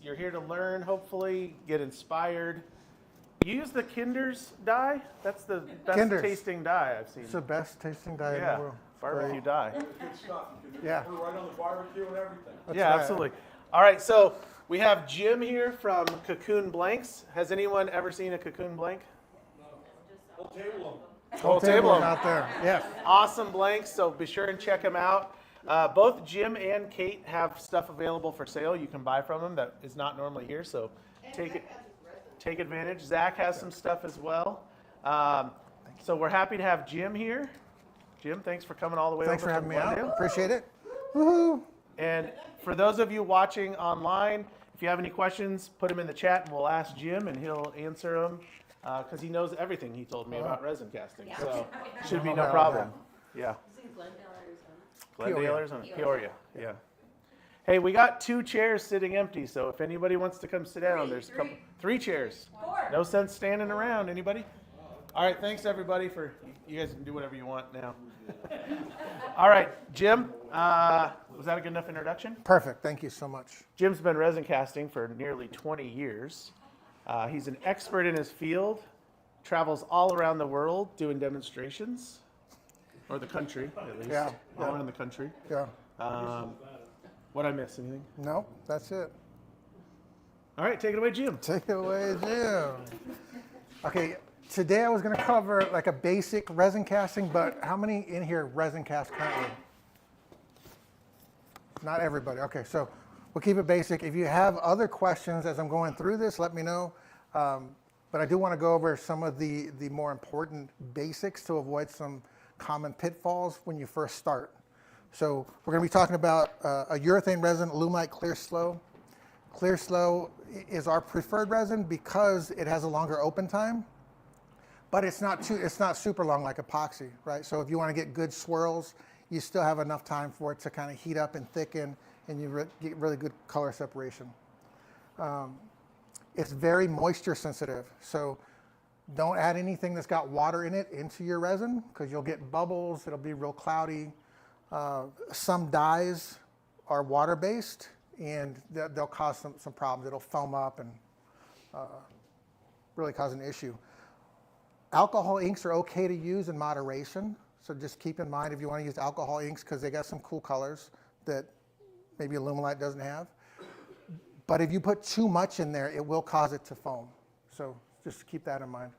You're here to learn, hopefully, get inspired. You use the Kinder's dye? That's the best tasting dye I've seen. It's the best tasting dye in the world. Barbecue dye. Good stuff. Yeah. We're right on the barbecue and everything. Yeah, absolutely. All right, so we have Jim here from Cocoon Blanks. Has anyone ever seen a Cocoon Blank? Whole table of them. Whole table out there. Yes. Awesome blanks, so be sure and check them out. Both Jim and Kate have stuff available for sale you can buy from them that is not normally here, so take advantage. Zach has some stuff as well. So we're happy to have Jim here. Jim, thanks for coming all the way Thanks over. for having me out. Appreciate it. Woohoo! And for those of you watching online, if you have any questions, put them in the chat and we'll ask Jim and he'll answer them because he knows everything he told me about resin casting. So should be no problem. Yeah. Glendale, Arizona. Peoria. Yeah. Hey, we got 2 chairs sitting empty, so if anybody wants to come sit down, there's 3 chairs. 4. No sense standing around. Anybody? All right, thanks everybody for, you guys can do whatever you want now. All right, Jim, was that a good enough introduction? Perfect, thank you so much. Jim's been resin casting for nearly 20 years. He's an expert in his field, travels all around the world doing demonstrations, or the country at least, all around the country. Yeah. What'd I miss, anything? No, that's it. All right, take it away, Jim. Take it away, Jim. Okay, today I was going to cover like a basic resin casting, but how many in here resin cast currently? Not everybody. Okay, so we'll keep it basic. If you have other questions as I'm going through this, let me know. But I do want to go over some of the more important basics to avoid some common pitfalls when you first start. So we're going to be talking about a urethane resin, Alumite Clear Slow. Clear Slow is our preferred resin because it has a longer open time, but it's not super long like epoxy, right? So if you want to get good swirls, you still have enough time for it to kind of heat up and thicken, and you get really good color separation. It's very moisture sensitive, so don't add anything that's got water in it into your resin because you'll get bubbles, it'll be real cloudy. Some dyes are water-based, and they'll cause some problems. It'll foam up and really cause an issue. Alcohol inks are okay to use in moderation, so just keep in mind if you want to use alcohol inks because they got some cool colors that maybe Alumilite doesn't have. But if you put too much in there, it will cause it to foam. So just keep that in mind.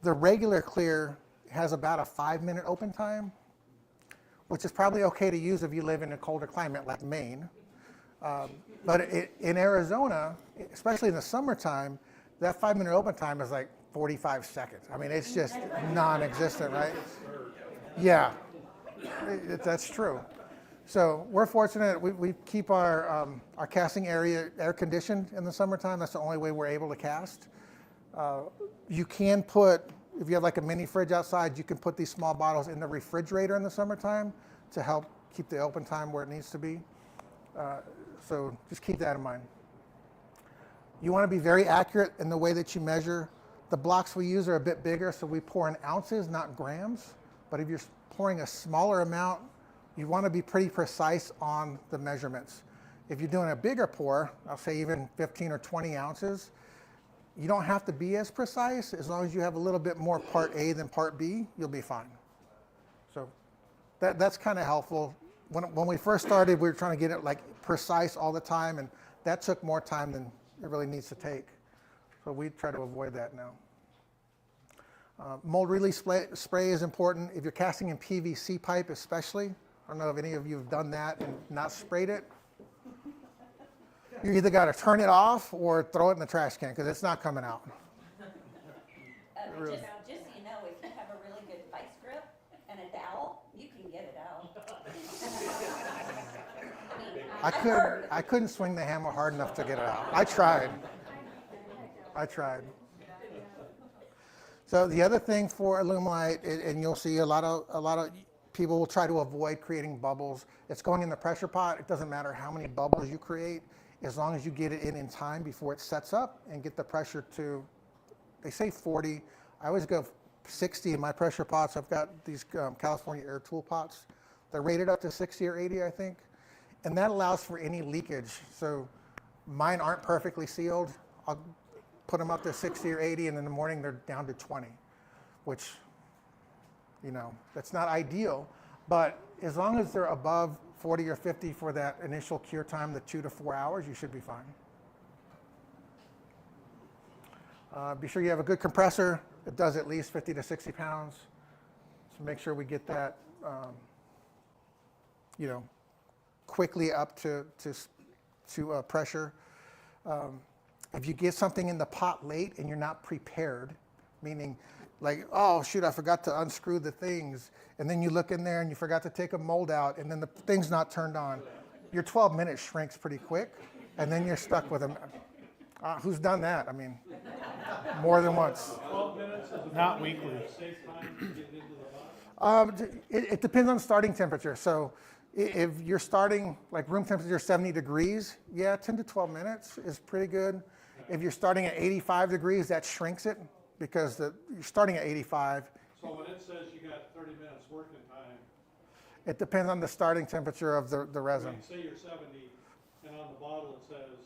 The regular clear has about a 5-minute open time, which is probably okay to use if you live in a colder climate like Maine. But in Arizona, especially in the summertime, that 5-minute open time is like 45 seconds. I mean, it's just non-existent, right? Yeah, that's true. So we're fortunate. We keep our casting area air conditioned in the summertime. That's the only way we're able to cast. You can put, if you have like a mini fridge outside, you can put these small bottles in the refrigerator in the summertime to help keep the open time where it needs to be. So just keep that in mind. You want to be very accurate in the way that you measure. The blocks we use are a bit bigger, so we pour in ounces, not grams. But if you're pouring a smaller amount, you want to be pretty precise on the measurements. If you're doing a bigger pour, I'll say even 15 or 20 ounces, you don't have to be as precise. As long as you have a little bit more part A than part B, you'll be fine. So that's kind of helpful. When we first started, we were trying to get it like precise all the time, and that took more time than it really needs to take. So we try to avoid that now. Mold release spray is important. If you're casting in PVC pipe especially, I don't know if any of you have done that and not sprayed it. You either got to turn it off or throw it in the trash can because it's not coming out. Just so you know, if you have a really good vice grip and a dowel, you can get it out. I couldn't swing the hammer hard enough to get it out. I tried. So the other thing for Alumilite, and you'll see a lot of people will try to avoid creating bubbles. It's going in the pressure pot. It doesn't matter how many bubbles you create, as long as you get it in time before it sets up and get the pressure to, they say 40. I always go 60 in my pressure pots. I've got these California air tool pots. They're rated up to 60 or 80, I think. And that allows for any leakage. So mine aren't perfectly sealed. I'll put them up to 60 or 80, and in the morning they're down to 20, which, you know, that's not ideal. But as long as they're above 40 or 50 for that initial cure time, the 2 to 4 hours, you should be fine. Be sure you have a good compressor. It does at least 50 to 60 pounds. So make sure we get that, you know, quickly up to pressure. If you get something in the pot late and you're not prepared, meaning like, oh shoot, I forgot to unscrew the things, and then you look in there and you forgot to take a mold out, and then the thing's not turned on, your 12 minutes shrinks pretty quick, and then you're stuck with them. Who's done that? I mean, more than once. 12 minutes is Not weekly. safe time to get into the pot? It depends on starting temperature. So if you're starting like room temperature 70 degrees, yeah, 10 to 12 minutes is pretty good. If you're starting at 85 degrees, that shrinks it because you're starting at 85. So when it says you got 30 minutes working time, It depends on the starting temperature of the resin. when say you're 70, and on the bottle it says,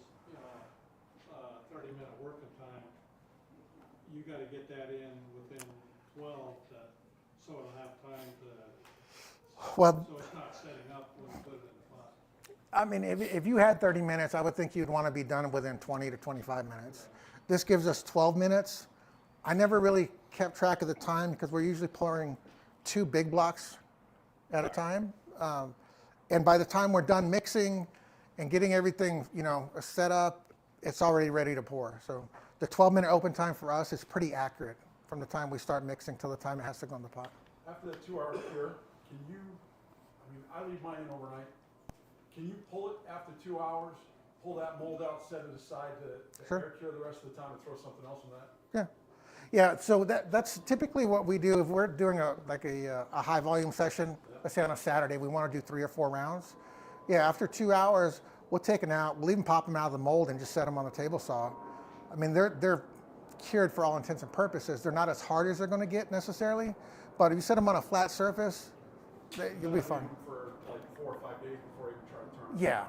30-minute working time, you gotta get that in within 12 so it'll have time to, Well, so it's not setting up when you put it in the pot. I mean, if you had 30 minutes, I would think you'd want to be done within 20 to 25 minutes. This gives us 12 minutes. I never really kept track of the time because we're usually pouring 2 big blocks at a time. And by the time we're done mixing and getting everything, you know, set up, it's already ready to pour. So the 12-minute open time for us is pretty accurate from the time we start mixing till the time it has to go in the pot. After that 2-hour cure, can you, I leave mine in overnight. Can you pull it after 2 hours, pull that mold out, set it aside to Sure. air cure the rest of the time and throw something else in that? Yeah. Yeah, so that's typically what we do if we're doing a high volume session, let's say on a Saturday, we want to do 3 or 4 rounds. Yeah, after 2 hours, we'll take them out, we'll even pop them out of the mold and just set them on the table saw. I mean, they're cured for all intents and purposes. They're not as hard as they're going to get necessarily, but if you set them on a flat surface, you'll be fine. For like 4 or 5 days before you try to turn it. Yeah.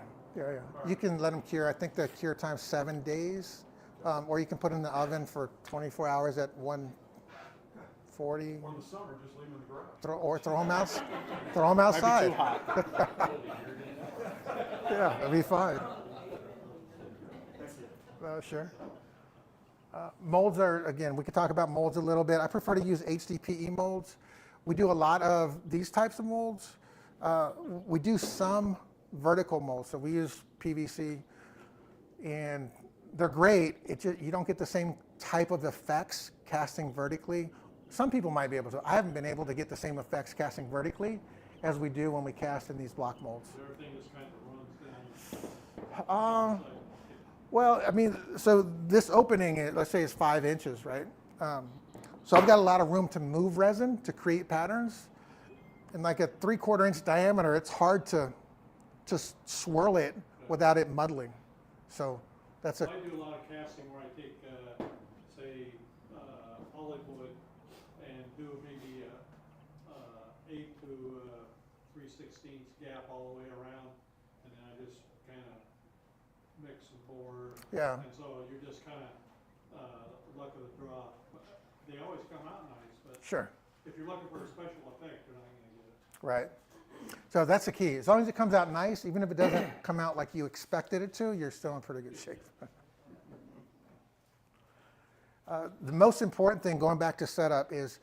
You can let them cure. I think the cure time's 7 days, or you can put it in the oven for 24 hours at 140. Or in the summer, just leave them in the garage. Or throw them out. Throw them Might be outside. too hot. Yeah, it'll be fine. Sure. Molds are, again, we could talk about molds a little bit. I prefer to use HDPE molds. We do a lot of these types of molds. We do some vertical molds, so we use PVC, and they're great. You don't get the same type of effects casting vertically. Some people might be able to. I haven't been able to get the same effects casting vertically as we do when we cast in these block molds. Everything just kind of runs down. Well, I mean, so this opening, let's say, is 5 inches, right? So I've got a lot of room to move resin to create patterns. And like a 3/4 inch diameter, it's hard to swirl it without it muddling. So that's I do a lot of casting where I take, say, olive wood and do maybe 8 to 3/16 gap all the way around, and then I just kind of mix and pour. Yeah. And so you're just kind of luck of the draw. But they always come out nice, but Sure. if you're looking for a special effect, you're not going to get it. Right. So that's the key. As long as it comes out nice, even if it doesn't come out like you expected it to, you're still in pretty good shape. The most important thing, going back to setup, is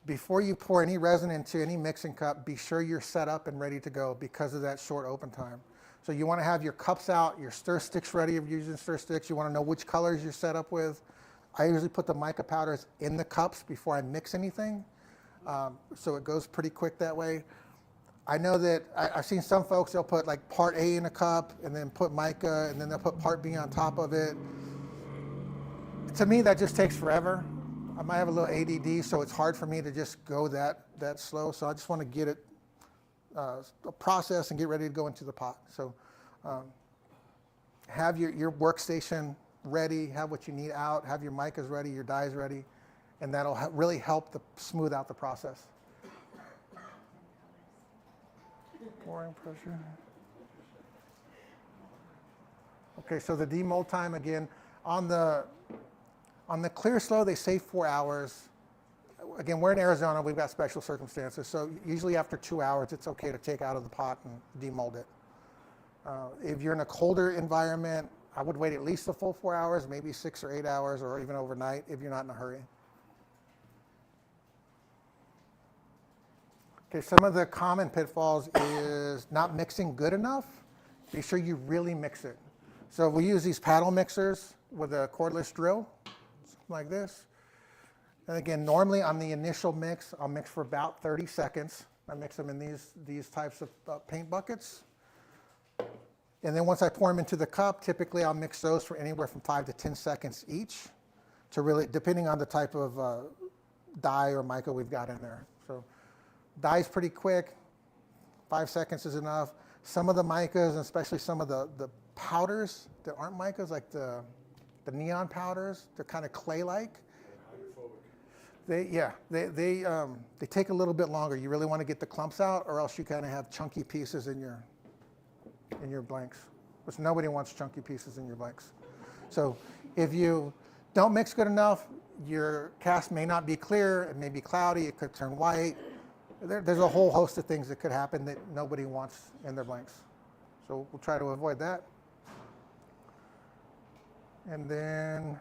before you pour any resin into any mixing cup, be sure you're set up and ready to go because of that short open time. So you want to have your cups out, your stir sticks ready if you're using stir sticks. You want to know which colors you're set up with. I usually put the mica powders in the cups before I mix anything, so it goes pretty quick that way. I know that I've seen some folks, they'll put like part A in a cup and then put mica and then they'll put part B on top of it. To me, that just takes forever. I might have a little ADD, so it's hard for me to just go that slow. So I just want to get it processed and get ready to go into the pot. So have your workstation ready, have what you need out, have your micas ready, your dyes ready, and that'll really help smooth out the process. Pouring pressure. Okay, so the demold time again, on the clear slow, they say 4 hours. Again, we're in Arizona, we've got special circumstances, so usually after 2 hours, it's okay to take out of the pot and demold it. If you're in a colder environment, I would wait at least a full 4 hours, maybe 6 or 8 hours, or even overnight if you're not in a hurry. Okay, some of the common pitfalls is not mixing good enough. Be sure you really mix it. So we use these paddle mixers with a cordless drill, something like this. And again, normally on the initial mix, I'll mix for about 30 seconds. I mix them in these types of paint buckets. And then once I pour them into the cup, typically I'll mix those for anywhere from 5 to 10 seconds each, to really, depending on the type of dye or mica we've got in there. So dye's pretty quick, 5 seconds is enough. Some of the micas, and especially some of the powders that aren't micas, like the neon powders, they're kind of clay-like. They take a little bit longer. You really want to get the clumps out, or else you kind of have chunky pieces in your blanks, which nobody wants chunky pieces in your blanks. So if you don't mix good enough, your cast may not be clear, it may be cloudy, it could turn white. There's a whole host of things that could happen that nobody wants in their blanks. So we'll try to avoid that. And then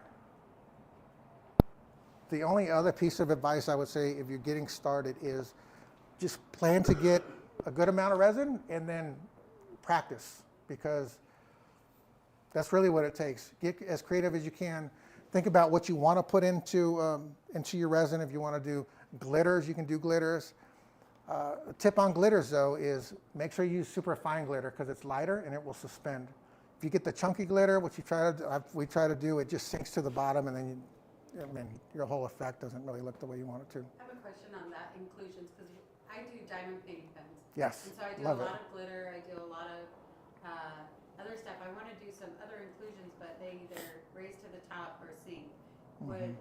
the only other piece of advice I would say if you're getting started is just plan to get a good amount of resin and then practice, because that's really what it takes. Get as creative as you can. Think about what you want to put into your resin. If you want to do glitters, you can do glitters. A tip on glitters though is make sure you use super fine glitter, because it's lighter and it will suspend. If you get the chunky glitter, which we try to do, it just sinks to the bottom, and then your whole effect doesn't really look the way you want it to. I have a question on that inclusions, because I do diamond painting pens. Yes, And so I do love a it. lot of glitter, I do a lot of other stuff. I want to do some other inclusions, but they either raise to the top or sink. Would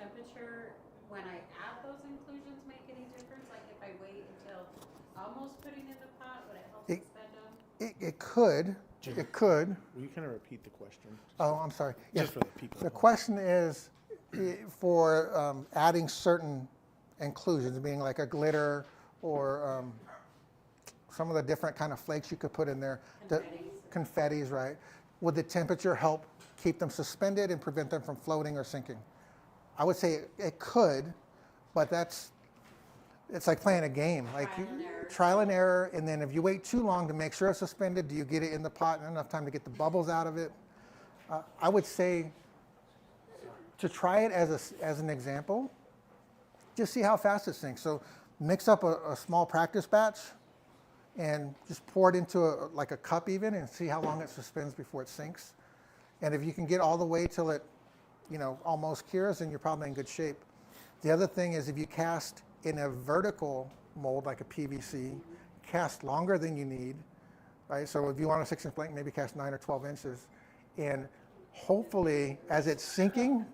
temperature, when I add those inclusions, make any difference? Like if I wait until almost putting in the pot, would it help suspend them? It could. Jim, It could. Will you kind of repeat the question? Oh, I'm sorry. Yes. Just for the people. The question is for adding certain inclusions, meaning like a glitter or some of the different kind of flakes you could put in there. Confettis, right? Would the temperature help keep them suspended and prevent them from floating or sinking? I would say it could, but it's like playing a game. Like trial and error, and then if you wait too long to make sure it's suspended, do you get it in the pot in enough time to get the bubbles out of it? I would say to try it as an example, just see how fast it sinks. So mix up a small practice batch and just pour it into like a cup even, and see how long it suspends before it sinks. And if you can get all the way till it, almost cures, then you're probably in good shape. The other thing is if you cast in a vertical mold like a PVC, cast longer than you need, right? So if you want a 6-inch blank, maybe cast 9 or 12 inches. And hopefully, as it's sinking,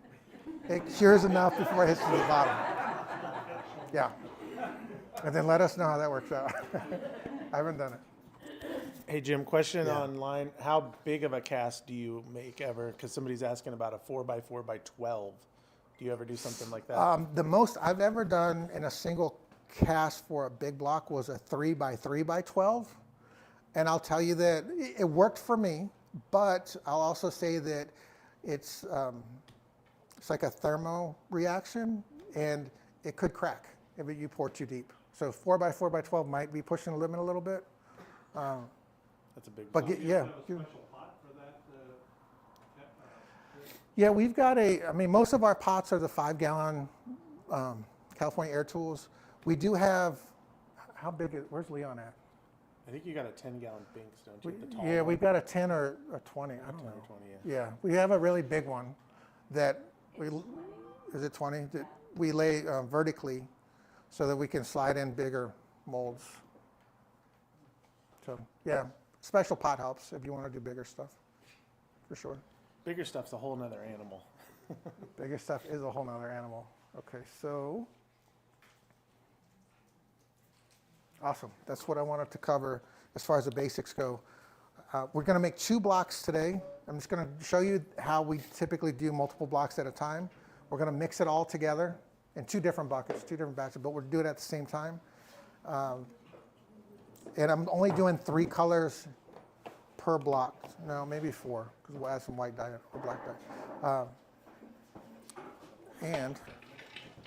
it cures enough before it hits to the bottom. Yeah. And then let us know how that works out. I haven't done it. Hey Jim, question online. How big of a cast do you make ever? Because somebody's asking about a 4x4x12. Do you ever do something like that? The most I've ever done in a single cast for a big block was a 3x3x12. And I'll tell you that it worked for me, but I'll also say that it's like a thermo reaction, and it could crack if you pour too deep. So 4x4x12 might be pushing the limit a little bit. That's a big But block. Do you have a special pot for that? Yeah, we've got most of our pots are the 5-gallon California Air Tools. We do have, how big is, where's Leon at? I think you got a 10-gallon Binks, don't you? The tall Yeah, one. we've got a 10 or a 20, I don't 10 know. or 20, yeah. Yeah, we have a really big one that is it 20? That we lay vertically so that we can slide in bigger molds. So, yeah, special pot helps if you want to do bigger stuff, for sure. Bigger stuff's a whole nother animal. Bigger stuff is a whole nother animal. Okay, so, Awesome. That's what I wanted to cover as far as the basics go. We're going to make 2 blocks today. I'm just going to show you how we typically do multiple blocks at a time. We're going to mix it all together in 2 different buckets, 2 different batches, but we'll do it at the same time. And I'm only doing 3 colors per block. No, maybe 4, because we'll add some white dye or black dye. And,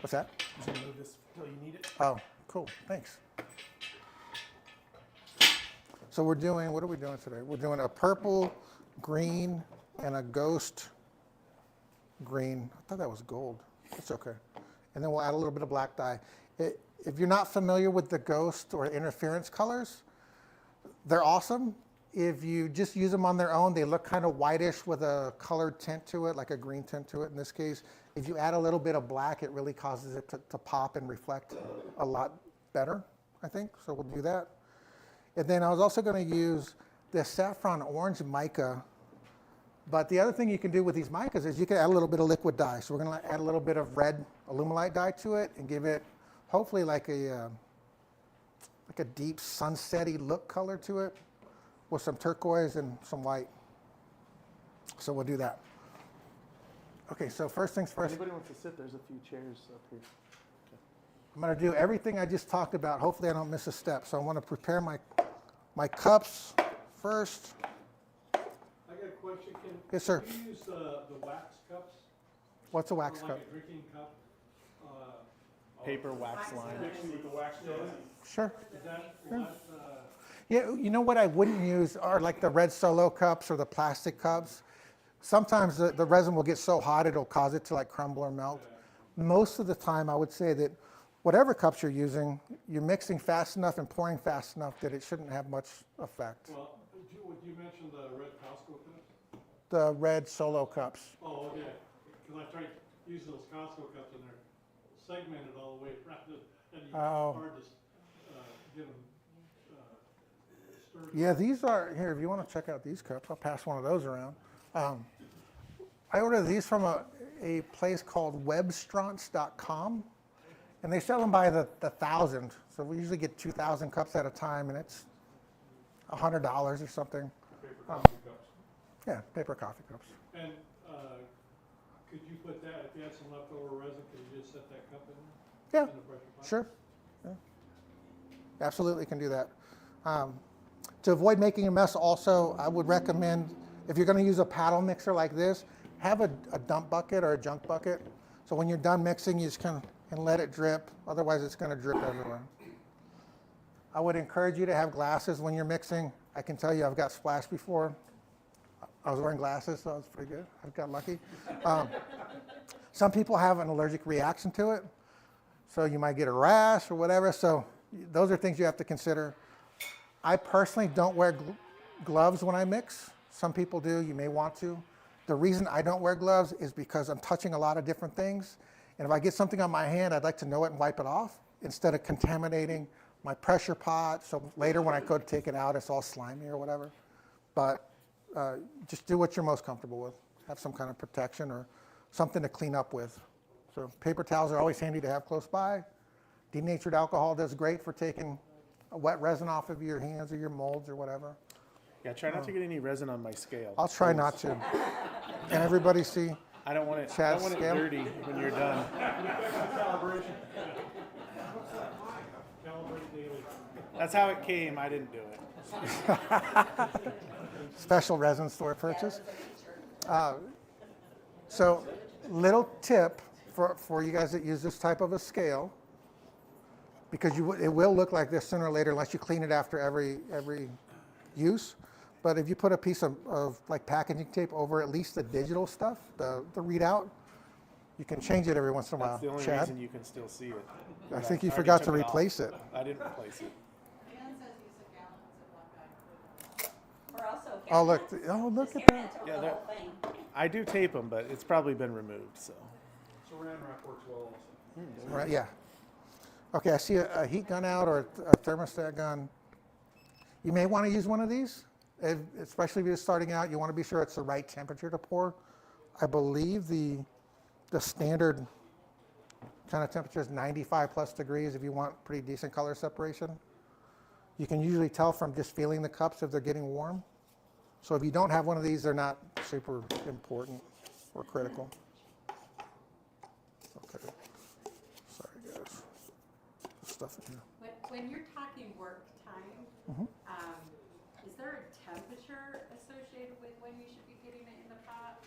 what's that? Just gonna move this until you need it. Oh, cool, thanks. So we're doing, what are we doing today? We're doing a purple, green, and a ghost green. I thought that was gold. It's okay. And then we'll add a little bit of black dye. If you're not familiar with the ghost or interference colors, they're awesome. If you just use them on their own, they look kind of whitish with a colored tint to it, like a green tint to it in this case. If you add a little bit of black, it really causes it to pop and reflect a lot better, I think. So we'll do that. And then I was also going to use the saffron orange mica. But the other thing you can do with these micas is you can add a little bit of liquid dye. So we're going to add a little bit of red aluminite dye to it and give it hopefully like a deep sunset-y look color to it with some turquoise and some white. So we'll do that. Okay, so first things first. Anybody wants to sit? There's a few chairs up here. I'm going to do everything I just talked about. Hopefully I don't miss a step. So I want to prepare my cups first. I got a question. Yes, sir. Can you use the wax cups? What's a wax Or cup? like a drinking cup? Paper wax line. Mixing with the wax cup? Sure. Is that, Yeah, you know what I wouldn't use are like the red Solo cups or the plastic cups. Sometimes the resin will get so hot it'll cause it to like crumble or melt. Most of the time I would say that whatever cups you're using, you're mixing fast enough and pouring fast enough that it shouldn't have much effect. well, you mentioned the red Costco cups? The red Solo cups. Oh, okay. Because I tried using those Costco cups and they're segmented all the way around it, and it's Oh. hard to get them stirred. Yeah, these are, here, if you want to check out these cups, I'll pass one of those around. I ordered these from a place called webstrants.com, and they sell them by the 1,000. So we usually get 2,000 cups at a time, and it's $100 or something. Paper coffee cups. Yeah, paper coffee cups. And could you put that, if you had some leftover resin, could you just set that cup in there? Yeah, In the pressure pot? sure. Yeah. Absolutely can do that. To avoid making a mess also, I would recommend, if you're going to use a paddle mixer like this, have a dump bucket or a junk bucket. So when you're done mixing, you just kind of and let it drip. Otherwise, it's going to drip everywhere. I would encourage you to have glasses when you're mixing. I can tell you I've got splashed before. I was wearing glasses, so that was pretty good. I got lucky. Some people have an allergic reaction to it, so you might get a rash or whatever. So those are things you have to consider. I personally don't wear gloves when I mix. Some people do. You may want to. The reason I don't wear gloves is because I'm touching a lot of different things. And if I get something on my hand, I'd like to know it and wipe it off instead of contaminating my pressure pot. So later when I go to take it out, it's all slimy or whatever. But just do what you're most comfortable with. Have some kind of protection or something to clean up with. So paper towels are always handy to have close by. Denatured alcohol does great for taking a wet resin off of your hands or your molds or whatever. Yeah, try not to get any resin on my scale. I'll try not to. Can everybody see? I don't want it, I Chad's don't want it scale? dirty when you're done. Calibration. Calibrate daily. That's how it came. I didn't do it. Special resin store purchase. So little tip for you guys that use this type of a scale, because it will look like this sooner or later unless you clean it after every use. But if you put a piece of like packaging tape over at least the digital stuff, the readout, you can change it every once in a while. That's the only Chad, reason you can still see it. I think I you already forgot to took it off. replace it. I didn't replace it. Dan says use a gallon, so We're also. Oh, look, look at that. Yeah, Yeah, that- I do tape them, but it's probably been removed, so. Saran wrap works well also. Right, yeah. Okay, I see a heat gun out or a thermostat gun. You may want to use one of these, especially if you're starting out. You want to be sure it's the right temperature to pour. I believe the standard kind of temperature is 95 plus degrees if you want pretty decent color separation. You can usually tell from just feeling the cups if they're getting warm. So if you don't have one of these, they're not super important or critical. Okay. Sorry, guys. Stuff in here. When you're talking work time, is there a temperature associated with when you should be getting it in the pot?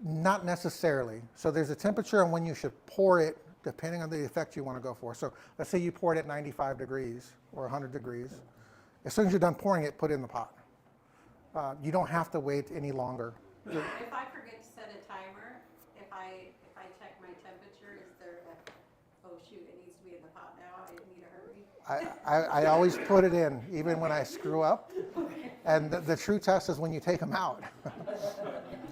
Not necessarily. So there's a temperature on when you should pour it, depending on the effect you want to go for. So let's say you pour it at 95 degrees or 100 degrees. As soon as you're done pouring it, put it in the pot. You don't have to wait any longer. If I forget to set a timer, if I check my temperature, is there a, oh shoot, it needs to be in the pot now, I need to hurry? I always put it in, even when I screw up. And the true test is when you take them out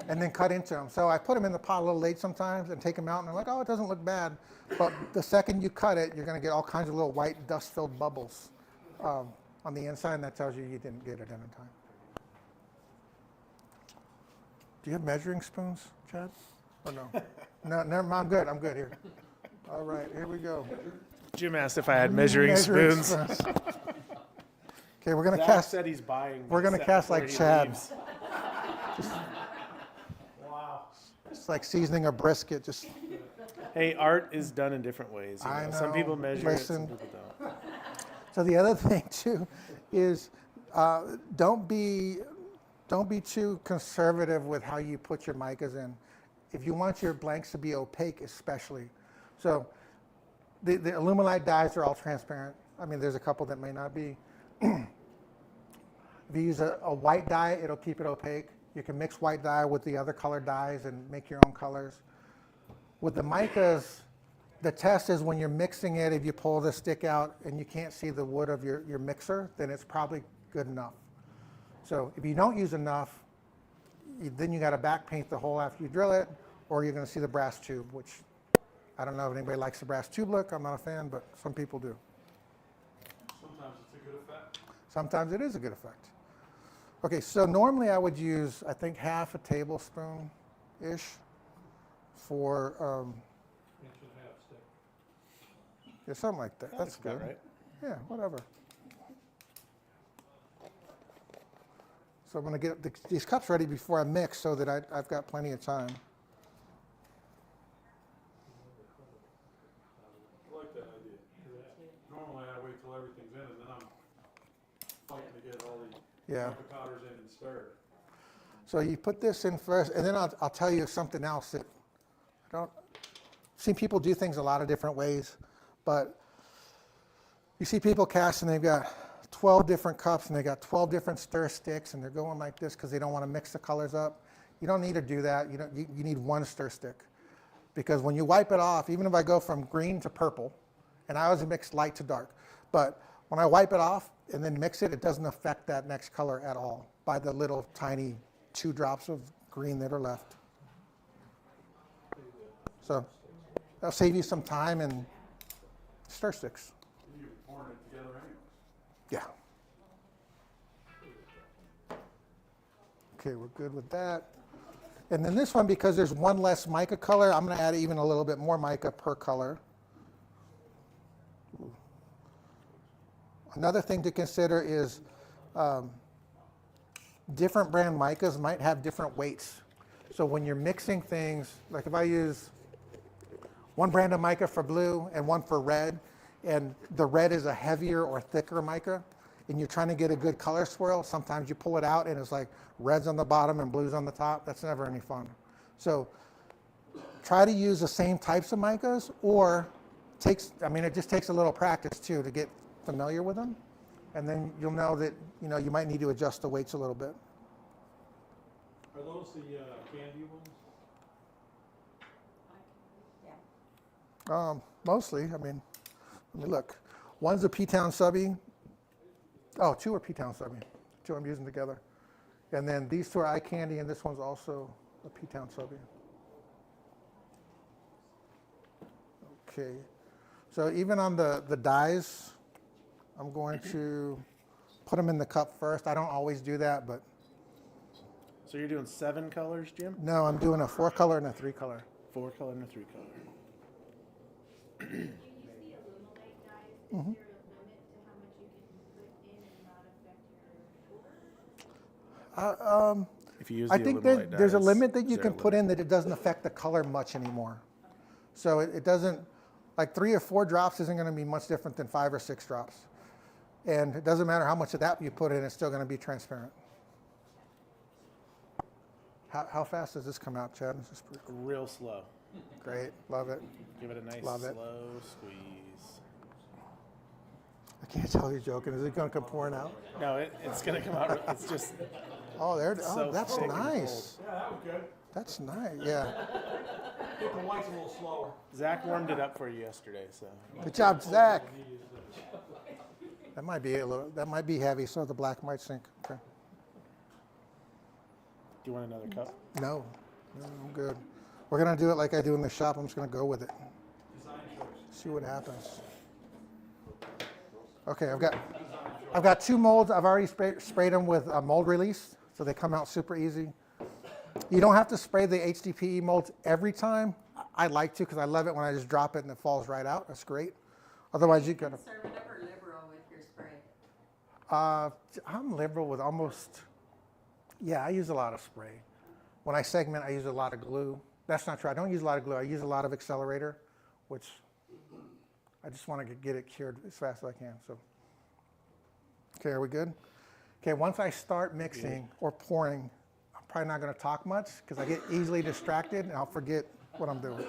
and then cut into them. So I put them in the pot a little late sometimes and take them out, and they're like, oh, it doesn't look bad. But the second you cut it, you're going to get all kinds of little white dust-filled bubbles on the inside, and that tells you didn't get it in time. Do you have measuring spoons, Chad? Or no? No, never mind. I'm good here. All right, here we go. Jim asked if I had measuring spoons. Okay, we're gonna Zach cast. said he's buying. We're gonna set cast before like he Chad. leaves. Wow. It's like seasoning a brisket. Just Hey, art is done in different ways. You I know. Some know. people measure it, Listen. some people don't. so. The other thing too is don't be too conservative with how you put your micas in. If you want your blanks to be opaque, especially, so the Illuminite dyes are all transparent. I mean, there's a couple that may not be. If you use a white dye, it'll keep it opaque. You can mix white dye with the other colored dyes and make your own colors. With the micas, the test is when you're mixing it, if you pull the stick out and you can't see the wood of your mixer, then it's probably good enough. So if you don't use enough, then you got to back paint the hole after you drill it, or you're going to see the brass tube, which I don't know if anybody likes the brass tube look. I'm not a fan, but some people do. Sometimes it's a good effect. Sometimes it is a good effect. Okay, so normally I would use, I think, half a tablespoon-ish for, Inch and a half stick. yeah, something like that. That's about good. right. Yeah, whatever. So I'm going to get these cups ready before I mix so that I've got plenty of time. I like that idea. Normally I wait till everything's in and then I'm fighting to get all the Yeah. mica powders in and stirred. So you put this in first, and then I'll tell you something else that I don't see people do things a lot of different ways, but you see people cast and they've got 12 different cups and they got 12 different stir sticks and they're going like this because they don't want to mix the colors up. You don't need to do that. You need one stir stick, because when you wipe it off, even if I go from green to purple, and I always mix light to dark, but when I wipe it off and then mix it, it doesn't affect that next color at all by the little tiny 2 drops of green that are left. So that'll save you some time and stir sticks. You're pouring it together anyway. Yeah. Okay, we're good with that. And then this one, because there's one less mica color, I'm going to add even a little bit more mica per color. Another thing to consider is different brand micas might have different weights. So when you're mixing things, like if I use one brand of mica for blue and one for red, and the red is a heavier or thicker mica, and you're trying to get a good color swirl, sometimes you pull it out and it's like red's on the bottom and blue's on the top. That's never any fun. So try to use the same types of micas, or it just takes a little practice too to get familiar with them, and then you'll know that you might need to adjust the weights a little bit. Are those the candy ones? Yeah. Mostly, let me look. One's a P-Town subby. Oh, 2 are P-Town subby. 2 I'm using together. And then these 2 are eye candy, and this one's also a P-Town subby. Okay. So even on the dyes, I'm going to put them in the cup first. I don't always do that, but So you're doing 7 colors, Jim? no, I'm doing a 4 color and a 3 color. 4 color and a 3 color. You use the Illuminate dyes, is there a limit to how much If you use I the think Illuminate there's a dyes, limit that you is there can a put limit? in that it doesn't affect the color much anymore. So it doesn't, like 3 or 4 drops isn't going to be much different than 5 or 6 drops. And it doesn't matter how much of that you put in, it's still going to be transparent. How fast does this come out, Chad? This is pretty Real slow. great. Love it. Give it a nice Love it. slow squeeze. I can't tell you're joking. Is it going to come pouring out? No, it's gonna come out. It's just Oh, there. So Oh, that's thick and nice. Yeah, that was good. That's nice. Yeah. Keep the whites a little slower. Zach warmed it up for you yesterday, so Good job, Zach. He is, That might be a little. That might be heavy, so the black might sink. Okay. do you want another cup? No, I'm good. We're gonna do it like I do in the shop. I'm just gonna go with it. design choice. See what happens. Okay, I've got 2 molds. I've already sprayed them with a mold release, so they come out super easy. You don't have to spray the HDPE molds every time. I like to because I love it when I just drop it and it falls right out. That's great. Otherwise, you could. Conservative or liberal with your spray? I'm liberal with almost. Yeah, I use a lot of spray. When I segment, I use a lot of glue. That's not true. I don't use a lot of glue. I use a lot of accelerator, which I just want to get it cured as fast as I can. So, okay, are we good? Okay, once I start mixing or pouring, I'm probably not going to talk much because I get easily distracted and I'll forget what I'm doing.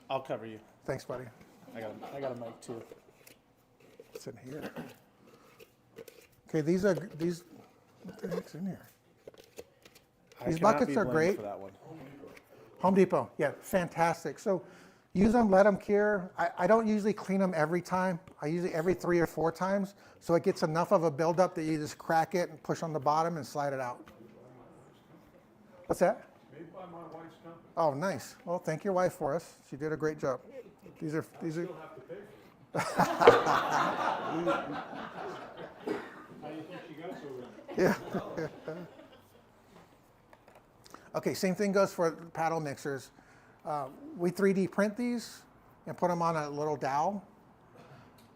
I'll cover you. Thanks, buddy. I got a mic too. What's in here? Okay, these. What the heck's in here? I These cannot buckets be are blamed great. for that one. Home Depot, yeah, fantastic. So use them, let them cure. I don't usually clean them every time. I usually every 3 or 4 times. So it gets enough of a buildup that you just crack it and push on the bottom and slide it out. What's that? Made by my wife's company. Oh, nice. Well, thank your wife for us. She did a great job. These are. Still have to pay for it. How do you think she got so rich? Yeah. Okay, same thing goes for paddle mixers. We 3D print these and put them on a little dowel.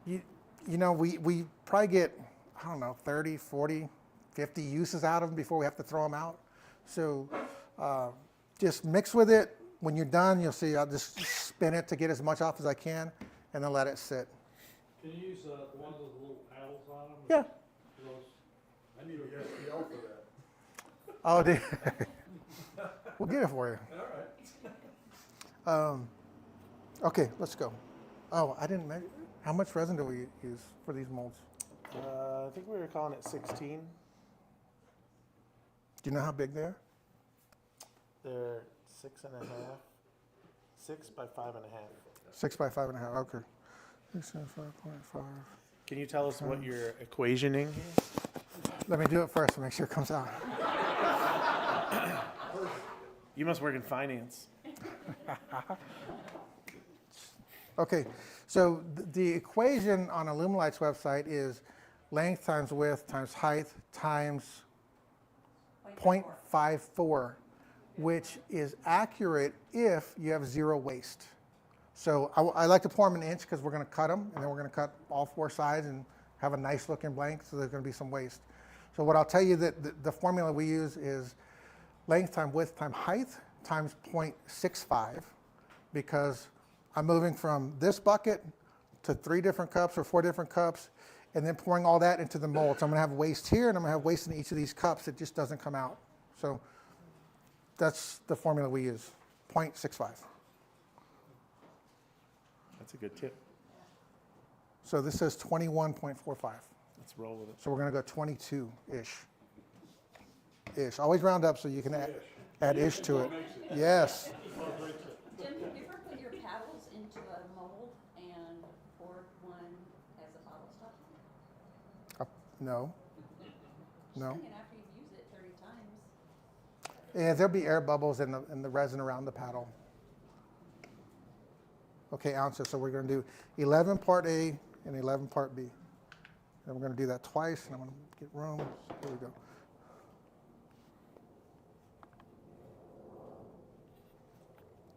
You know, we probably get, I don't know, 30, 40, 50 uses out of them before we have to throw them out. So just mix with it. When you're done, you'll see I'll just spin it to get as much off as I can and then let it sit. Can you use the ones with the little paddles on them? Yeah. Those, I need a SPL for that. Oh, dear. We'll get it for you. All right. Okay, let's go. Oh, I didn't measure. How much resin do we use for these molds? I think we were calling it 16. Do you know how big they are? They're 6.5, 6 by 5.5. 6 by 5.5. Okay. 6.5.5. Can you tell us what you're equationing? Let me do it first to make sure it comes out. You must work in finance. Okay, so the equation on Illuminlight's website is length times width times height times 0.54, which is accurate if you have 0 waste. So I like to pour them an inch because we're going to cut them, and then we're going to cut all 4 sides and have a nice looking blank, so there's going to be some waste. So what I'll tell you that the formula we use is length times width times height times 0.65, because I'm moving from this bucket to 3 different cups or 4 different cups, and then pouring all that into the mold. So I'm going to have waste here, and I'm going to have waste in each of these cups. It just doesn't come out. So that's the formula we use, 0.65. That's a good tip. So this says 21.45. Let's roll with it. So we're going to go 22-ish. Ish. Always round up so you can add ish to it. Yes. Jim, have you ever put your paddles into a mold and poured one as a bottle stopper? No. No. Thinking after you've used it 30 times. Yeah, there'll be air bubbles in the resin around the paddle. Okay, ounces. So we're going to do 11 part A and 11 part B. And we're going to do that twice, and I'm going to get room. Here we go.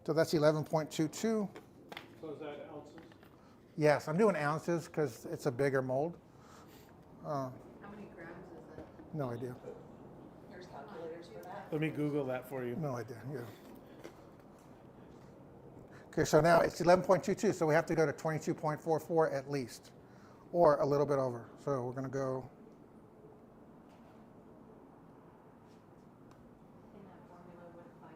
So that's 11.22. So is that ounces? Yes, I'm doing ounces because it's a bigger mold. How many grams is it? No idea. There's calculators for that. Let me Google that for you. No idea, yeah. Okay, so now it's 11.22, so we have to go to 22.44 at least, or a little bit over. So we're going to go, And that formula would apply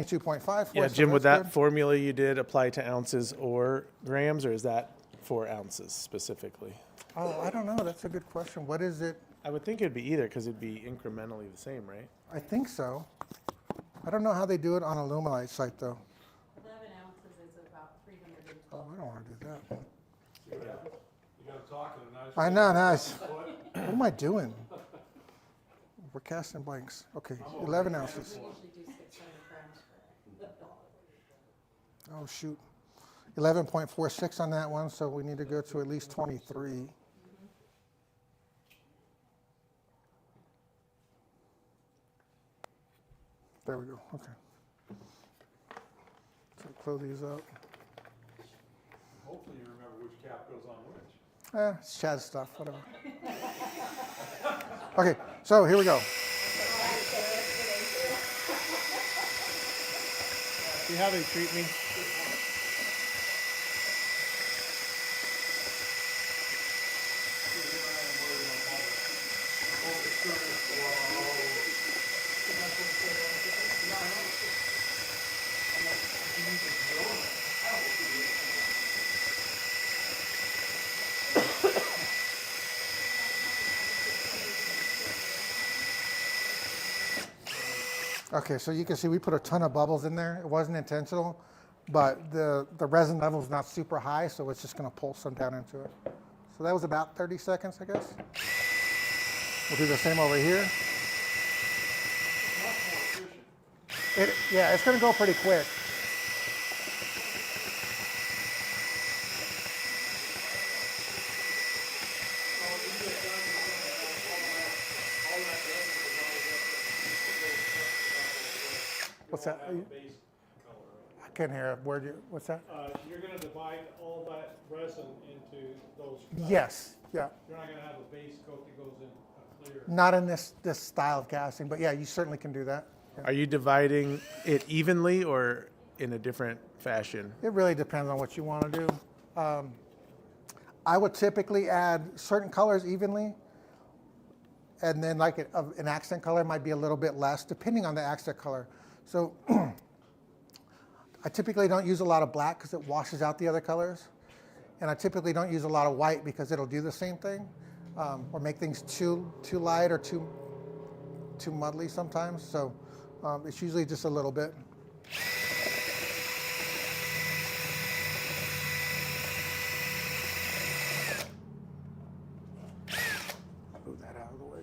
to ounces. 22.54. Yeah, so Jim, would that's that good. formula you did apply to ounces or grams, or is that for ounces specifically? Oh, I don't know. That's a good question. What is it? I would think it'd be either, because it'd be incrementally the same, right? I think so. I don't know how they do it on a Lumelite site, though. 11 ounces is about Oh, 312. I don't want to do that. You gotta talk in a nice. I know, nice. What am I doing? We're casting blanks. Okay, 11 ounces. We usually do 600 grams for Oh, shoot. 11.46 on that one, so we need to go to at least 23. There we go, okay. So close these up. Hopefully you remember which cap goes on which. It's Chad's stuff, whatever. Okay, so here we go. See how they treat me? Okay, so you can see we put a ton of bubbles in there. It wasn't intentional, but the resin level is not super high, so it's just going to pull some down into it. So that was about 30 seconds, I guess. We'll do the same over here. Yeah, it's going to go pretty quick. What's that? Base color. I can't hear a word. What's that? You're gonna divide all that resin into those. Yes, yeah. You're not gonna have a base coat that goes in a clear. Not in this style of casting, but yeah, you certainly can do that. Yeah. Are you dividing it evenly or in a different fashion? It really depends on what you want to do. I would typically add certain colors evenly, and then like an accent color might be a little bit less, depending on the accent color. So I typically don't use a lot of black because it washes out the other colors. And I typically don't use a lot of white because it'll do the same thing, or make things too light or too muddly sometimes. So it's usually just a little bit. Move that out of the way.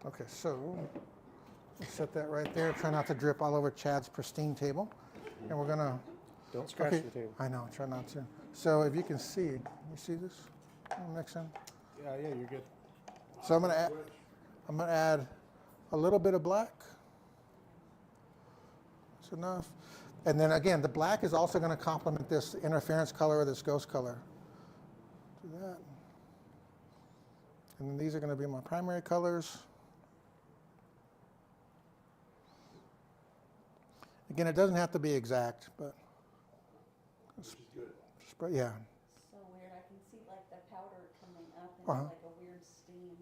Okay, so we'll set that right there. Try not to drip all over Chad's pristine table. And we're gonna, Don't scratch okay, the table. I know, try not to. So if you can see, you see this? I'm mixing. Yeah, you're good. So I'm gonna add a little bit of black. That's enough. And then again, the black is also gonna complement this interference color or this ghost color. Do that. And then these are gonna be my primary colors. Again, it doesn't have to be exact, but yeah. So weird, I can see like the powder coming up and Uh-huh. like a weird steam.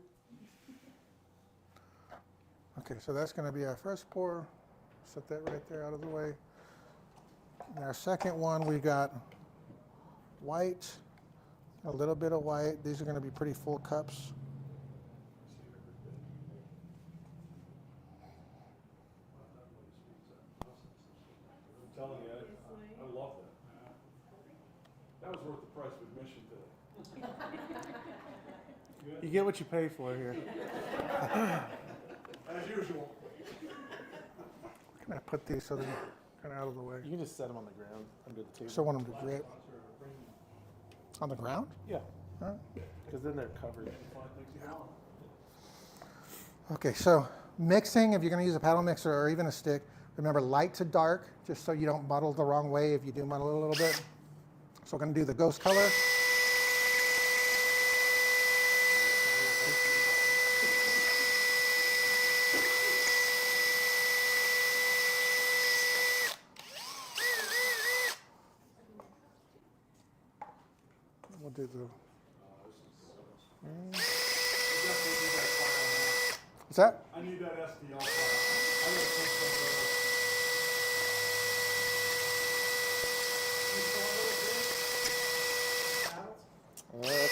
Okay, so that's going to be our first pour. Set that right there out of the way. And our second one, we got white, a little bit of white. These are going to be pretty full cups. I'm telling you, I love that. That was worth the price of admission today. You get what you pay for here. As usual. Can I put these so they're kind of out of the way? You can just set them on the ground under the table. So I want them to drip. On the ground? Yeah, All right. because then they're covered. Okay, so mixing, if you're going to use a paddle mixer or even a stick, Remember, light to dark, just so you don't muddle the wrong way if you do muddle it a little bit. So we're going to do the ghost color. We'll do the... What's that? I need that STL file. I gotta put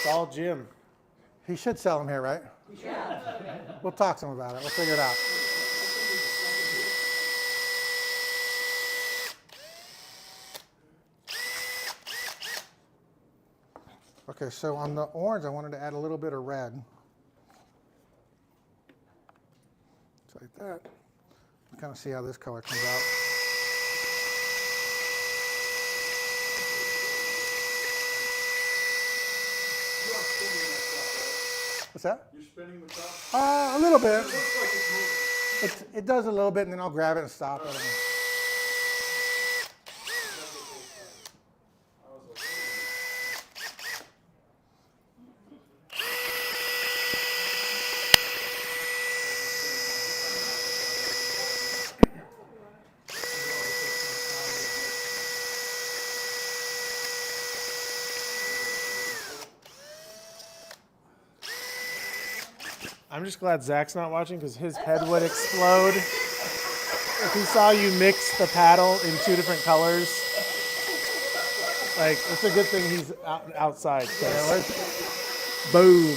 That's all Jim. He should sell them here, right? We'll talk to him about it. We'll figure it out. Okay, so on the orange, I wanted to add a little bit of red. Just like that. Kind of see how this color comes out. What's that? You're spinning the top? A little bit. It looks like it's moving. It does a little bit, and then I'll grab it and stop it. I'm just glad Zach's not watching because his head would explode if he saw you mix the paddle in 2 different colors. Like, it's a good thing he's outside. Boom.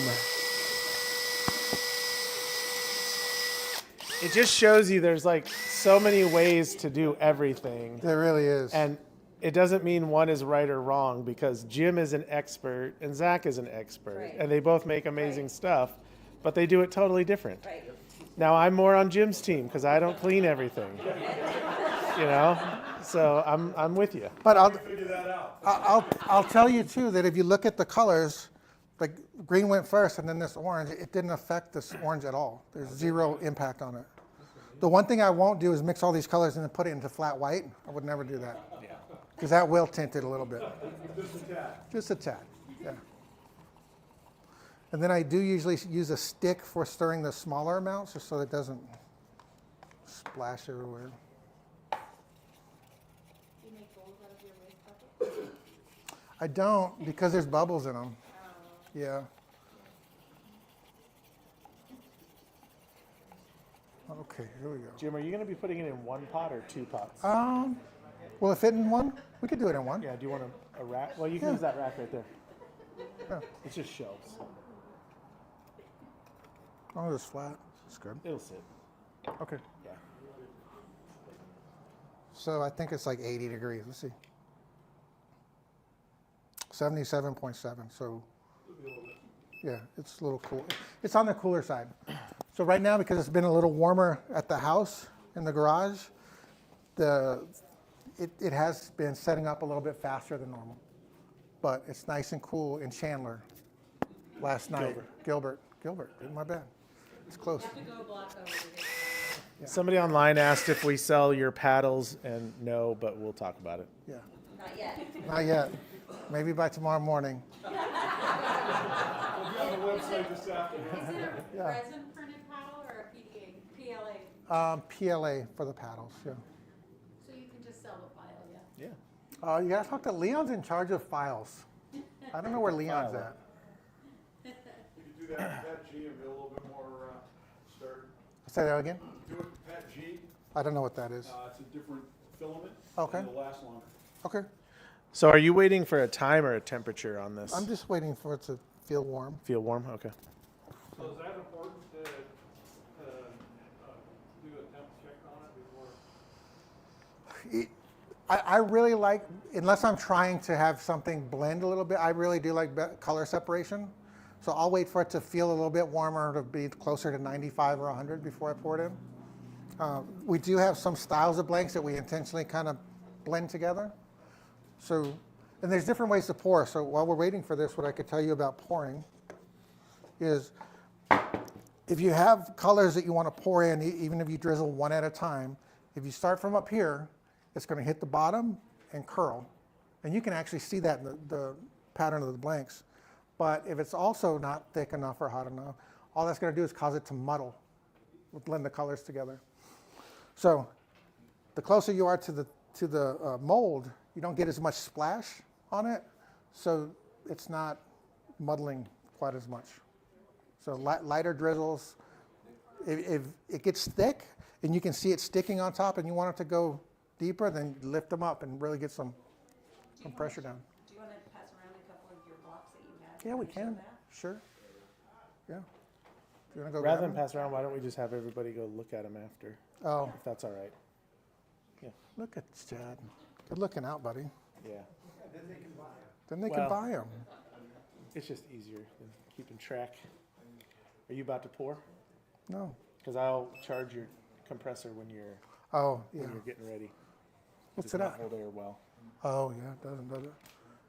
It just shows you there's like so many ways to do everything. There really is. And it doesn't mean one is right or wrong because Jim is an expert and Zach is an expert. Right. And they both make amazing stuff, but they do it totally different. Right. Now I'm more on Jim's team because I don't clean everything, you know. So I'm with you. But Figure that out. I'll tell you too that if you look at the colors, like green went first and then this orange, it didn't affect this orange at all. There's zero impact on it. The one thing I won't do is mix all these colors and then put it into flat white. I would never do that. Because that will tint it a little bit. Just a tad. Just a tad, yeah. And then I do usually use a stick for stirring the smaller amounts just so it doesn't splash everywhere. You make bowls out of your waste bucket? I don't because there's bubbles in them. Yeah. Okay, here we go. Jim, are you going to be putting it in one pot or 2 pots? Will it fit in one? We could do it in one. Yeah. Do you want a rack? Well, you can Yeah. use that rack right there. Yeah. It's just shelves. As long as it's flat, it's good. It'll sit. Okay. Yeah. So I think it's like 80 degrees. Let's see. 77.7. So yeah, it's a little cool. It's on the cooler side. So right now, because it's been a little warmer at the house in the garage, it has been setting up a little bit faster than normal. But it's nice and cool in Chandler last night. Gilbert, my bad. It's close. You have to go a block over to this. Somebody online asked if we sell your paddles, and no, but we'll talk about it. Yeah, Not yet. not yet. Maybe by tomorrow morning. We'll be on the website this afternoon. Is it a Yeah. resin printed paddle or a PLA? PLA for the paddles, yeah. So you can just sell the file, yeah? Yeah. You gotta talk to Leon's in charge of files. I don't know where Leon's File. at. You could do that G and be a little bit more stirred. Say that again? Do it Pat G. I don't know what that is. It's a different filament. Okay. And it'll last longer. Okay. So are you waiting for a time or a temperature on this? I'm just waiting for it to feel warm. Feel warm? Okay. So is that important to do a temp check on it before? I really like, unless I'm trying to have something blend a little bit, I really do like color separation. So I'll wait for it to feel a little bit warmer, to be closer to 95 or 100 before I pour it in. We do have some styles of blanks that we intentionally kind of blend together. So, and there's different ways to pour. So while we're waiting for this, what I could tell you about pouring is if you have colors that you want to pour in, even if you drizzle one at a time, If you start from up here, it's going to hit the bottom and curl. And you can actually see that in the pattern of the blanks. But if it's also not thick enough or hot enough, all that's going to do is cause it to muddle, blend the colors together. So the closer you are to the mold, you don't get as much splash on it, so it's not muddling quite as much. So lighter drizzles. If it gets thick and you can see it sticking on top and you want it to go deeper, then lift them up and really get some pressure down. Do you want to pass around a couple of your blocks that you have? Yeah, we Show can. that? Sure. Yeah. Do you want to go Rather grab than them? pass around, why don't we just have everybody go look at them after, Oh, if that's all right? look at Chad. Good looking out, buddy. Yeah. Then they Well- can buy them. It's just easier than keeping track. Are you about to pour? No. Because I'll charge your compressor when you're Oh, yeah. getting ready. What's Does it not at? hold air well. Oh, yeah, it doesn't, does it?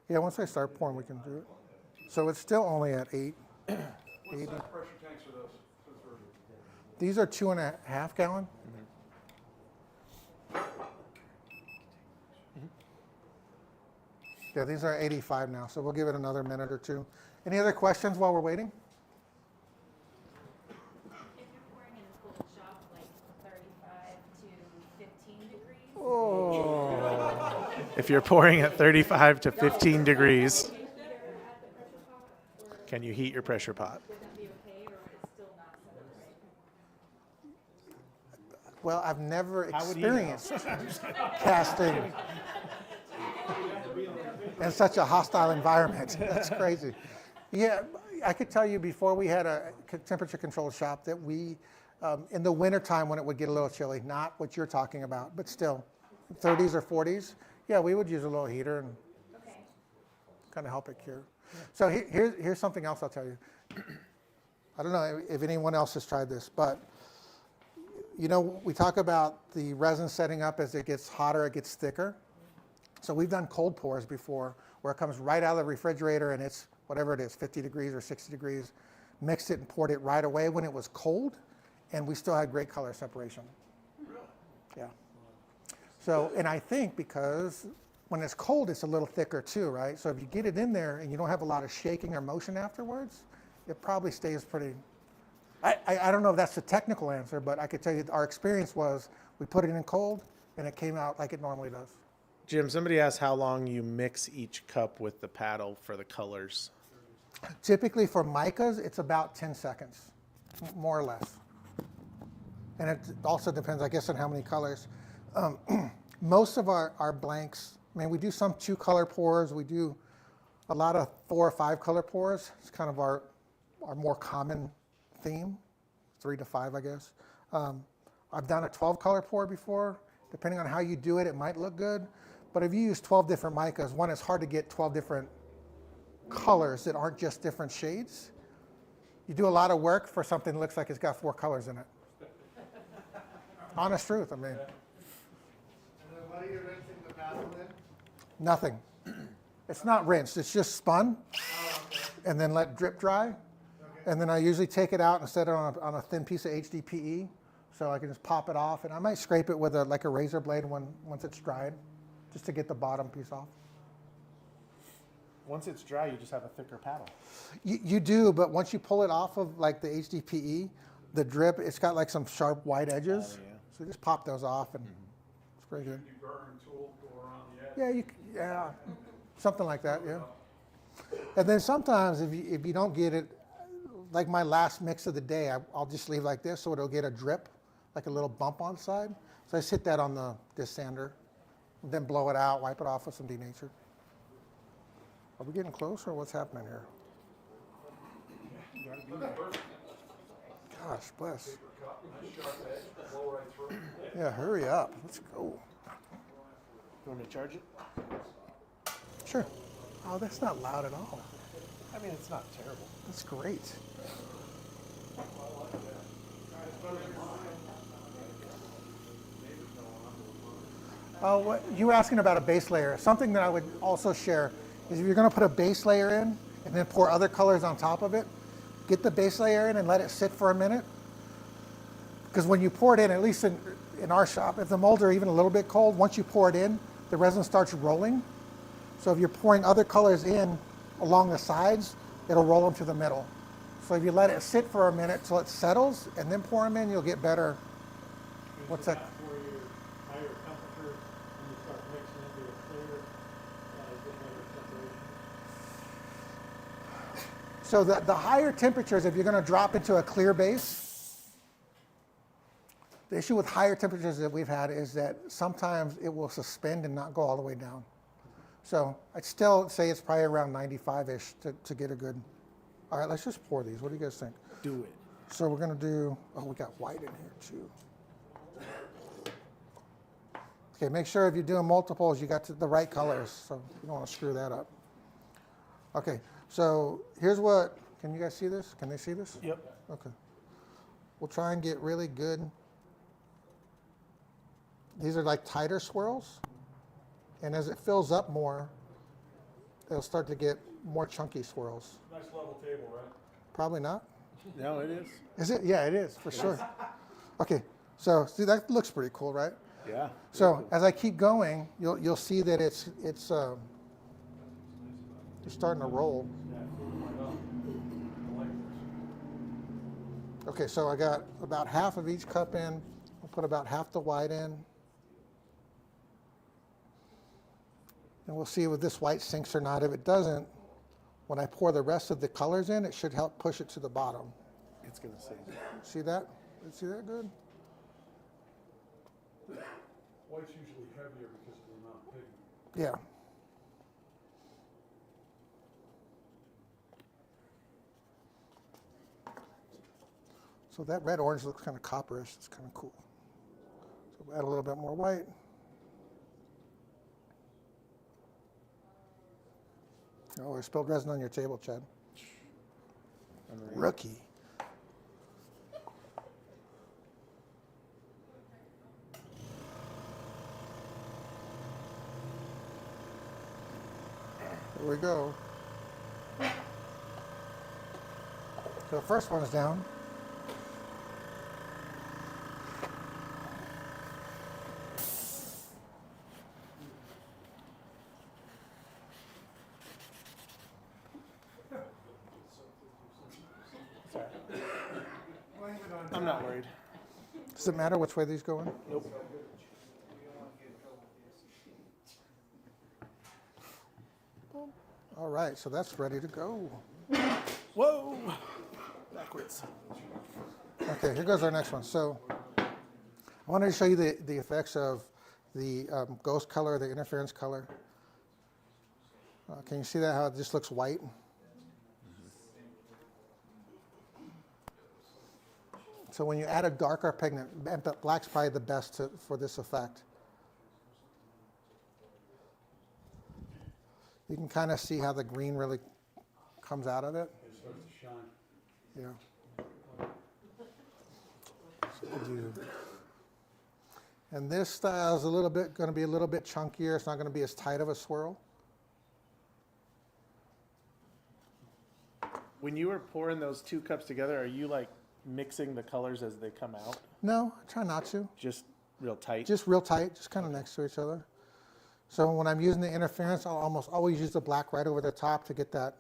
Yeah, once I start pouring, we can do it. So it's still only at 8. What 80. size pressure tanks are those? These are 2.5 gallon. Yeah, these are 85 now, so we'll give it another minute or two. Any other questions while we're waiting? If you're pouring in a cold shop, like 35 to 15 degrees, Oh, If you're pouring at 35 to 15 degrees, can you heat your pressure pot? would that be okay, or would it still not set up right? well, I've never How would he know? experienced casting in such a hostile environment. That's crazy. Yeah, I could tell you before we had a temperature controlled shop that we, in the wintertime when it would get a little chilly, not what you're talking about, but still, 30s or 40s, yeah, we would use a little heater and Okay. kind of help it cure. So here's something else I'll tell you. I don't know if anyone else has tried this, but you know, we talk about the resin setting up as it gets hotter, it gets thicker. So we've done cold pours before where it comes right out of the refrigerator and it's whatever it is, 50 degrees or 60 degrees, mixed it and poured it right away when it was cold, and we still had great color separation. Yeah. So, and I think because when it's cold, it's a little thicker too, right? So if you get it in there and you don't have a lot of shaking or motion afterwards, it probably stays pretty. I don't know if that's the technical answer, but I could tell you our experience was we put it in cold and it came out like it normally does. Jim, somebody asked how long you mix each cup with the paddle for the colors. Typically for micas, it's about 10 seconds, more or less. And it also depends, I guess, on how many colors. Most of our blanks, I mean, we do some 2-color pours. We do a lot of 4 or 5-color pours. It's kind of our more common theme, 3 to 5, I guess. I've done a 12-color pour before. Depending on how you do it, it might look good. But if you use 12 different micas, one, it's hard to get 12 different colors that aren't just different shades. You do a lot of work for something that looks like it's got 4 colors in it. Honest truth, I mean. And then what are you rinsing the paddle in? Nothing. It's not rinsed, it's just spun and then let drip dry. And then I usually take it out and set it on a thin piece of HDPE so I can just pop it off. And I might scrape it with like a razor blade once it's dried, just to get the bottom piece off. Once it's dry, you just have a thicker paddle. You do, but once you pull it off of like the HDPE, the drip, it's got like some sharp white edges. Oh, yeah. So just pop those off and it's pretty good. You garden tool go around the edge. Yeah, something like that, yeah. And then sometimes if you don't get it, like my last mix of the day, I'll just leave like this so it'll get a drip, like a little bump on the side. So I just hit that on this sander, then blow it out, wipe it off with some denatured. Are we getting close or what's happening here? Gosh, bless. Yeah, hurry up. Let's go. You want me to charge it? Sure. Oh, that's not loud at all. I mean, it's not terrible. That's great. You were asking about a base layer. Something that I would also share is if you're going to put a base layer in and then pour other colors on top of it, get the base layer in and let it sit for a minute. Because when you pour it in, at least in in our shop, if the molds are even a little bit cold, once you pour it in, the resin starts rolling. So if you're pouring other colors in along the sides, it'll roll them to the middle. So if you let it sit for a minute till it settles and then pour them in, you'll get better. What's that? For your higher temperature, when you start mixing into a clear, get better separation. So the higher temperatures, if you're going to drop into a clear base, the issue with higher temperatures that we've had is that sometimes it will suspend and not go all the way down. So I'd still say it's probably around 95-ish to get a good. All right, let's just pour these. What do you guys think? Do it. So we're going to do, oh, we got white in here too. Okay, make sure if you're doing multiples, you got the right colors, so you don't want to screw that up. Okay, so here's what, can you guys see this? Can they see this? Yep. Okay. We'll try and get really good. These are like tighter swirls, and as it fills up more, it'll start to get more chunky swirls. Nice level table, right? Probably not. No, it is. Is it? Yeah, it is, for sure. Okay, so see, that looks pretty cool, right? Yeah. So as I keep going, you'll see that it's starting to roll. Okay, so I got about half of each cup in. I'll put about half the white in. And we'll see if this white sinks or not. If it doesn't, when I pour the rest of the colors in, it should help push it to the bottom. It's gonna sink. See that? See that good? White's usually heavier because of the amount of pigment. Yeah. So that red orange looks kind of copperish. It's kind of cool. So we'll add a little bit more white. Oh, I spilled resin on your table, Chad. Rookie. Here we go. So the first one is down. I'm not worried. Does it matter which way these go in? Nope. All right, so that's ready to go. Whoa! Backwards. Okay, here goes our next one. So I wanted to show you the effects of the ghost color, the interference color. Can you see that, how it just looks white? So when you add a darker pigment, black's probably the best for this effect. You can kind of see how the green really comes out of it. It starts to shine. Yeah. So we'll do. And this style is going to be a little bit chunkier. It's not going to be as tight of a swirl. When you were pouring those 2 cups together, are you like mixing the colors as they come out? No, I try not to. Just real tight? Just real tight, just kind of next to each other. So when I'm using the interference, I'll almost always use the black right over the top to get that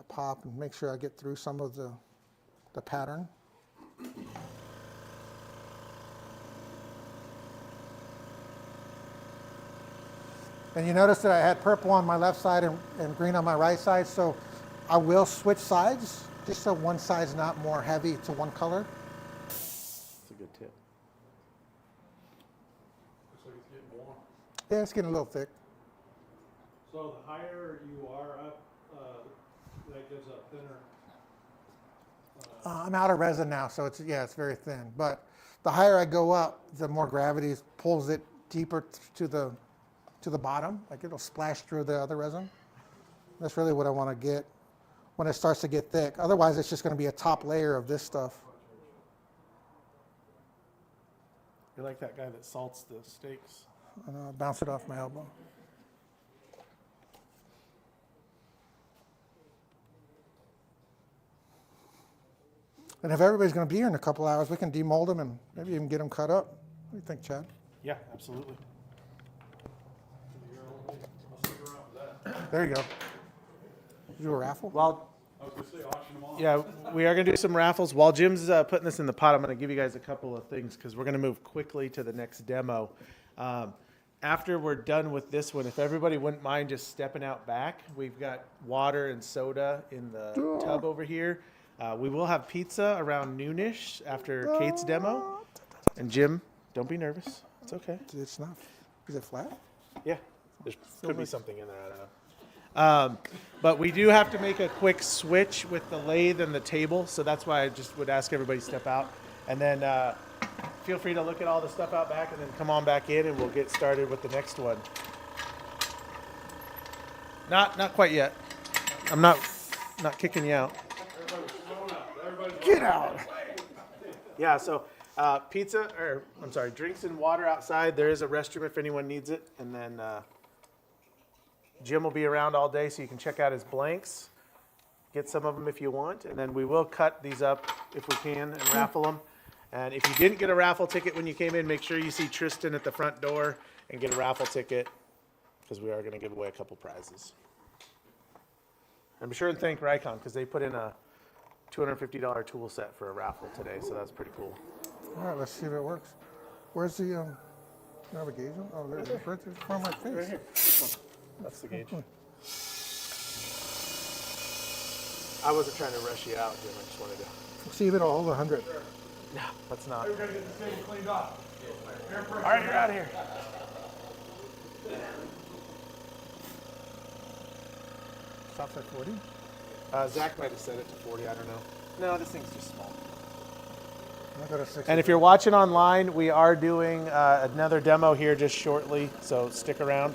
pop and make sure I get through some of the pattern. And you notice that I had purple on my left side and green on my right side, so I will switch sides just so one side's not more heavy to one color. That's a good tip. Looks like it's getting warm. Yeah, it's getting a little thick. So the higher you are up, that gives a thinner. I'm out of resin now, so it's very thin. But the higher I go up, the more gravity pulls it deeper to the bottom. Like it'll splash through the other resin. That's really what I want to get when it starts to get thick. Otherwise, it's just going to be a top layer of this stuff. You're like that guy that salts the steaks. And I'll bounce it off my elbow. And if everybody's going to be here in a couple hours, we can demold them and maybe even get them cut up. do you think, Chad? Yeah, absolutely. There you go. Do a raffle? Well, I was gonna say auction them off. yeah, we are going to do some raffles. While Jim's putting this in the pot, I'm going to give you guys a couple of things because we're going to move quickly to the next demo. After we're done with this one, if everybody wouldn't mind just stepping out back, we've got water and soda in the tub over here. We will have pizza around noonish after Kate's demo. And Jim, don't be nervous. It's okay. It's not. Is it flat? Yeah, there could be something in there. I don't know. But we do have to make a quick switch with the lathe and the table, so that's why I just would ask everybody to step out. And then feel free to look at all the stuff out back and then come on back in and we'll get started with the next one. Not quite yet. I'm not kicking you out. Get out. Yeah, so drinks and water outside. There is a restroom if anyone needs it. And then Jim will be around all day so you can check out his blanks. Get some of them if you want. And then we will cut these up if we can and raffle them. And if you didn't get a raffle ticket when you came in, make sure you see Tristan at the front door and get a raffle ticket because we are going to give away a couple prizes. And be sure and thank Rycon because they put in a $250 tool set for a raffle today, so that's pretty cool. All right, let's see if it works. Where's the navigation? Oh, there it is. Right there, from my face. Right here. This one. That's the gauge. I wasn't trying to rush you out, Jim. I just wanted to. See if it'll hold 100. No, let's not. We're gonna get the table cleaned up. All right, you're out of here. Stops at 40. Zach might have set it to 40. I don't know. No, this thing's just small. I'll go to 60. And if you're watching online, we are doing another demo here just shortly, so stick around.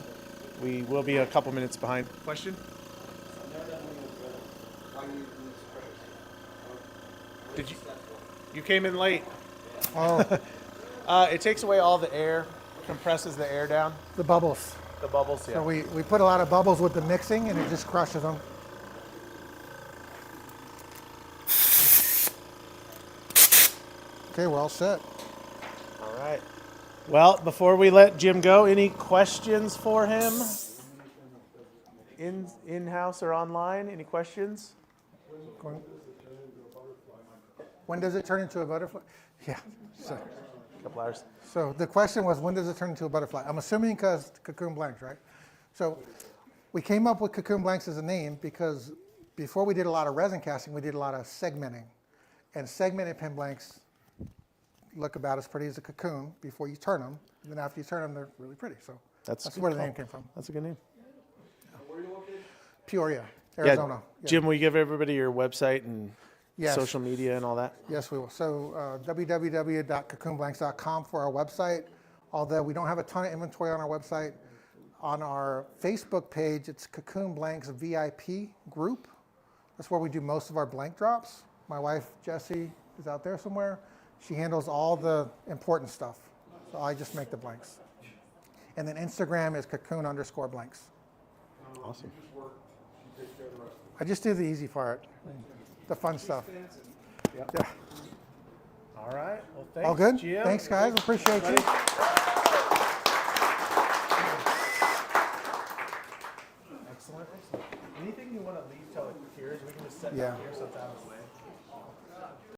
We will be a couple minutes behind. Question? Did you came in late. Oh, It takes away all the air, compresses the air down, the bubbles. the bubbles. Yeah. So we put a lot of bubbles with the mixing, and it just crushes them. Okay, we're all set. All right. Well, before we let Jim go, any questions for him? In-house or online? Any questions? When does it turn into a butterfly? Yeah. So, A couple hours. so the question was, when does it turn into a butterfly? I'm assuming because Cocoon Blanks, right? So we came up with Cocoon Blanks as a name because before we did a lot of resin casting, we did a lot of segmenting. And segmented pen blanks look about as pretty as a cocoon before you turn them. And then after you turn them, they're really pretty. So that's a where good the name call. came from. That's a good name. Peoria, Arizona. Yeah. Jim, will you give everybody your website and Yes. social media and all that? Yes, we will. So www.cocoonblanks.com for our website. Although we don't have a ton of inventory on our website, on our Facebook page, it's Cocoon Blanks VIP group. That's where we do most of our blank drops. My wife, Jessie, is out there somewhere. She handles all the important stuff. So I just make the blanks. And then Instagram is cocoon_blanks. Awesome. I just do the easy part, the fun stuff. Yep. Yeah. All right. Well, thanks, All good? Jim. Thanks, guys. Appreciate you. Excellent. Anything you want to leave till it cures, we can just set it Yeah. here so it's out of the way.